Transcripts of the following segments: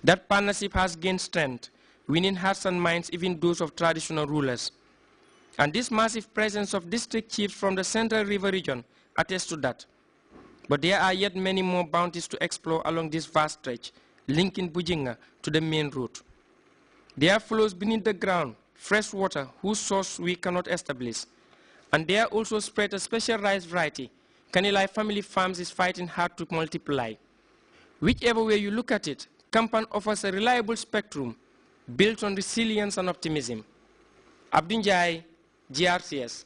That partnership has gained strength, winning hearts and minds, even those of traditional rulers. And this massive presence of district chiefs from the Central River region attests to that. But there are yet many more bounties to explore along this vast stretch, linking Bujinga to the main route. There flows beneath the ground fresh water whose source we cannot establish. And there also spread a special rice variety. Kanilai Family Farms is fighting hard to multiply. Whichever way you look at it, Kampan offers a reliable spectrum built on resilience and optimism. Abdunjai, GRCS.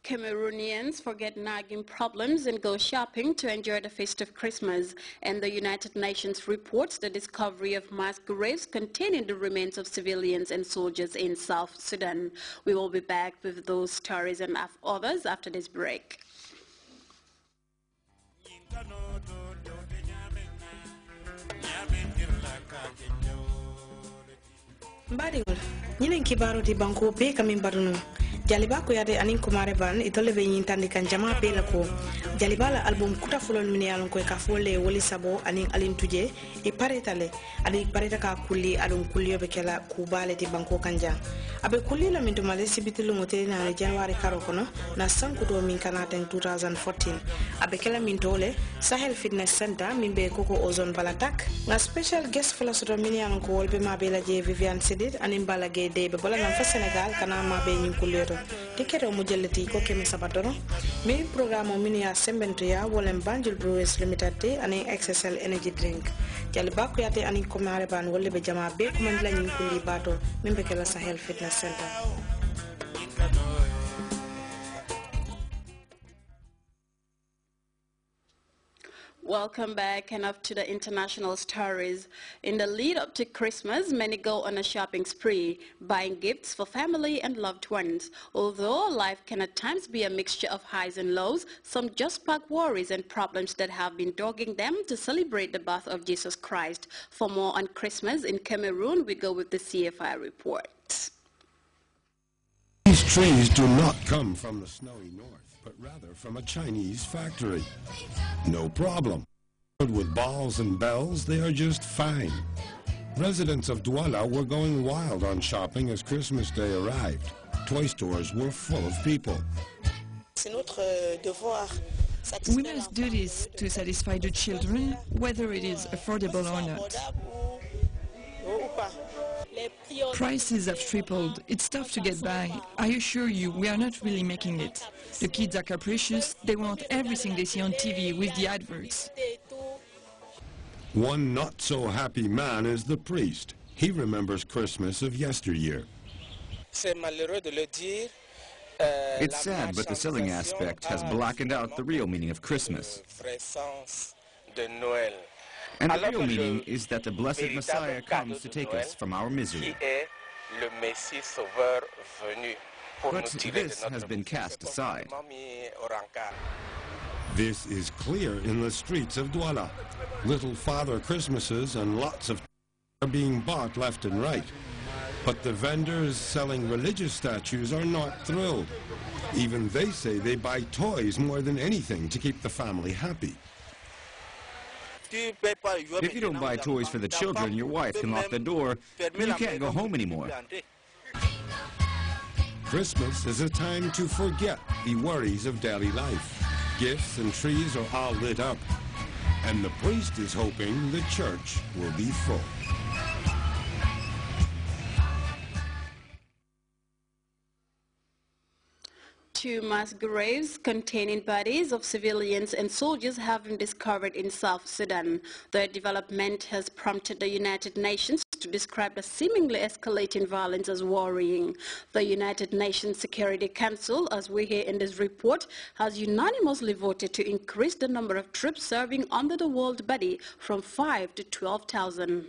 Cameroonians forget nagging problems and go shopping to enjoy the festive Christmas. And the United Nations reports the discovery of mass graves containing the remains of civilians and soldiers in South Sudan. We will be back with those stories and others after this break. Mbadingol, ñilen kibaro di banko pe kamin baduno. Jaliba ko yade anin kumare ban itole be nyintandi kan jama pe la ko. Jaliba la album kuta fulon mini alon ko ka fole woli sabo anin alin tuje e paretale adi pareta ka kulli alon kulliyo be kala kubale di banko kanja. Abe kulli la minto male sibitilu ngote na January karo kono na sankuto min kanata in 2014. Abe kala mintole Sahel Fitness Center mimbe koko ozone balatak nga special guest fula soto mini alon ko wolbe mabela je Vivian Sidit anin balage de be bola nan fa Senegal kana mabe nyin kulliyo tikero mujallati ko kemi sabatoro mi programme mini ya sembentuya wolem Banjul Brewers Limited te ani XSL energy drink jali bakku yate ani ko mare ban wolle be jama be ko man lañu ko li bato mimbe kala Sahel Fitness Center. Welcome back and up to the international stories. In the lead up to Christmas, many go on a shopping spree, buying gifts for family and loved ones. Although life can at times be a mixture of highs and lows, some just pack worries and problems that have been dogging them to celebrate the birth of Jesus Christ. For more on Christmas in Cameroon, we go with the CFI report. These trees do not come from the snowy north, but rather from a Chinese factory. No problem. With balls and bells, they are just fine. Residents of Douala were going wild on shopping as Christmas Day arrived. Toy stores were full of people. We must do this to satisfy the children, whether it is affordable or not. Prices have tripled. It's tough to get by. I assure you, we are not really making it. The kids are capricious. They want everything they see on TV with the adverts. One not-so-happy man is the priest. He remembers Christmas of yesteryear. It's sad, but the selling aspect has blackened out the real meaning of Christmas. And the real meaning is that the blessed Messiah comes to take us from our misery. But this has been cast aside. This is clear in the streets of Douala. Little Father Christmases and lots of are being bought left and right. But the vendors selling religious statues are not thrilled. Even they say they buy toys more than anything to keep the family happy. If you don't buy toys for the children, your wife can lock the door and you can't go home anymore. Christmas is a time to forget the worries of daily life. Gifts and trees are all lit up, and the priest is hoping the church will be full. Two mass graves containing bodies of civilians and soldiers have been discovered in South Sudan. The development has prompted the United Nations to describe the seemingly escalating violence as worrying. The United Nations Security Council, as we hear in this report, has unanimously voted to increase the number of troops serving under the world body from 5 to 12,000.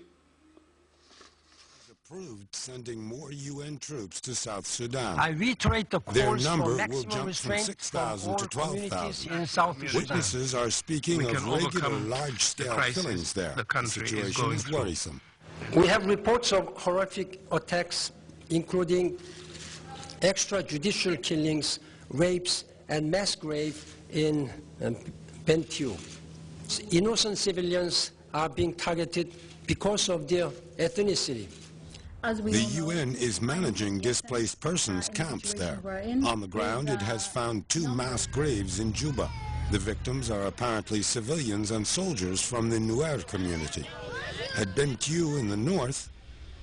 Approved sending more UN troops to South Sudan. I reiterate the calls for maximum restraint from all to communities in South Sudan. Witnesses are speaking of regular large-scale killings there. The situation is worrisome. We have reports of horrific attacks, including extrajudicial killings, rapes, and mass grave in Bentiu. innocent civilians are being targeted because of their ethnicity. The UN is managing displaced persons camps there. On the ground, it has found 2 mass graves in Juba. The victims are apparently civilians and soldiers from the Nuer community. At Bentiu in the north,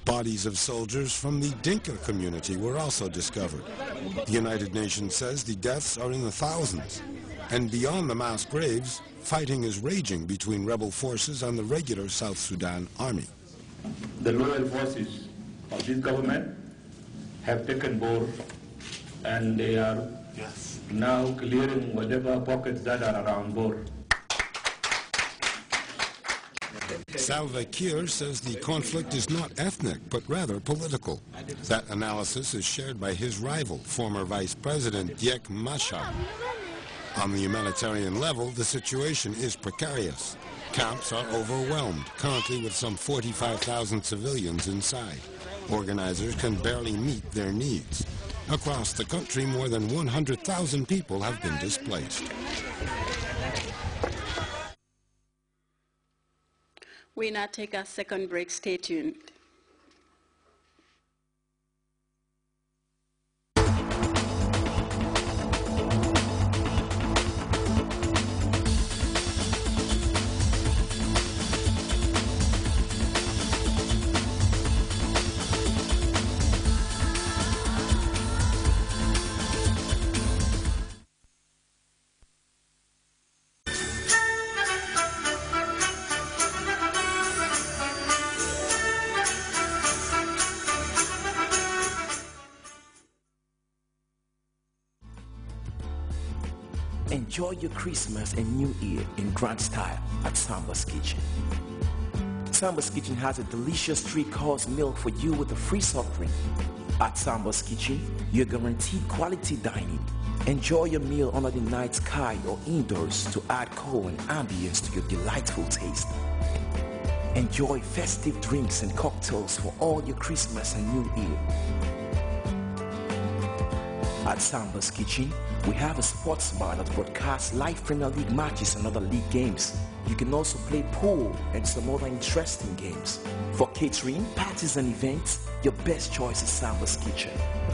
bodies of soldiers from the Dinka community were also discovered. The United Nations says the deaths are in the thousands. And beyond the mass graves, fighting is raging between rebel forces and the regular South Sudan army. The loyal forces of this government have taken Bor, and they are now clearing whatever pockets that are around Bor. Salva Kiir says the conflict is not ethnic, but rather political. That analysis is shared by his rival, former Vice President Riek Machar. On the humanitarian level, the situation is precarious. Camps are overwhelmed, currently with some 45,000 civilians inside. Organizers can barely meet their needs. Across the country, more than 100,000 people have been displaced. We now take our second break. Stay tuned. Enjoy your Christmas and New Year in grand style at Samba's Kitchen. Samba's Kitchen has a delicious 3-course meal for you with a free soft drink. At Samba's Kitchen, you're guaranteed quality dining. Enjoy your meal under the night sky or indoors to add color and ambience to your delightful taste. Enjoy festive drinks and cocktails for all your Christmas and New Year. At Samba's Kitchen, we have a sports bar that broadcasts live Premier League matches and other league games. You can also play pool and some other interesting games. For catering, parties and events, your best choice is Samba's Kitchen.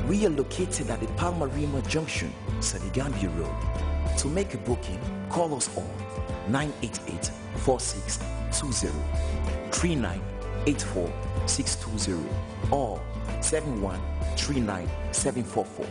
We are located at the Palmarima Junction, Senegambia Road. To make a booking, call us on 988-4620, 3984-620 or 7139-744.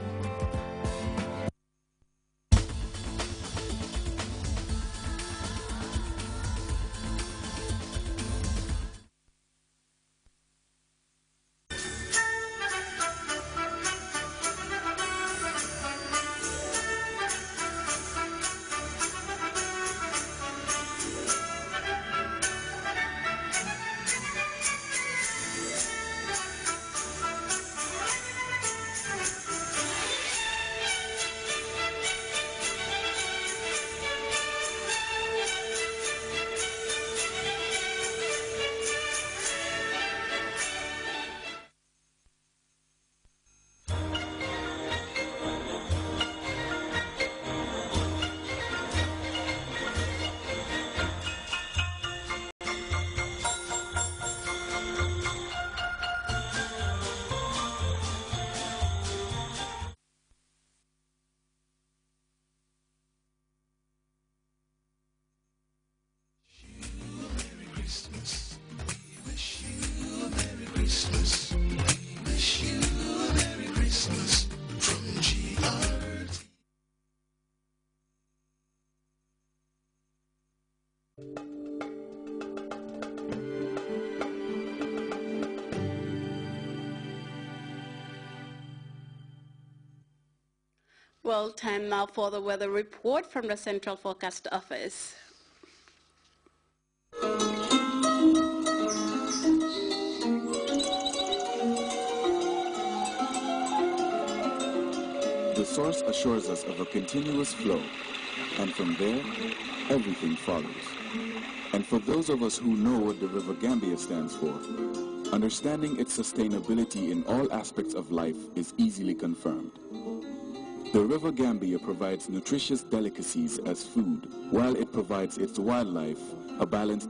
Well, time now for the weather report from the Central Forecast Office. The source assures us of a continuous flow, and from there, everything follows. And for those of us who know what the River Gambia stands for, understanding its sustainability in all aspects of life is easily confirmed. The River Gambia provides nutritious delicacies as food, while it provides its wildlife a balanced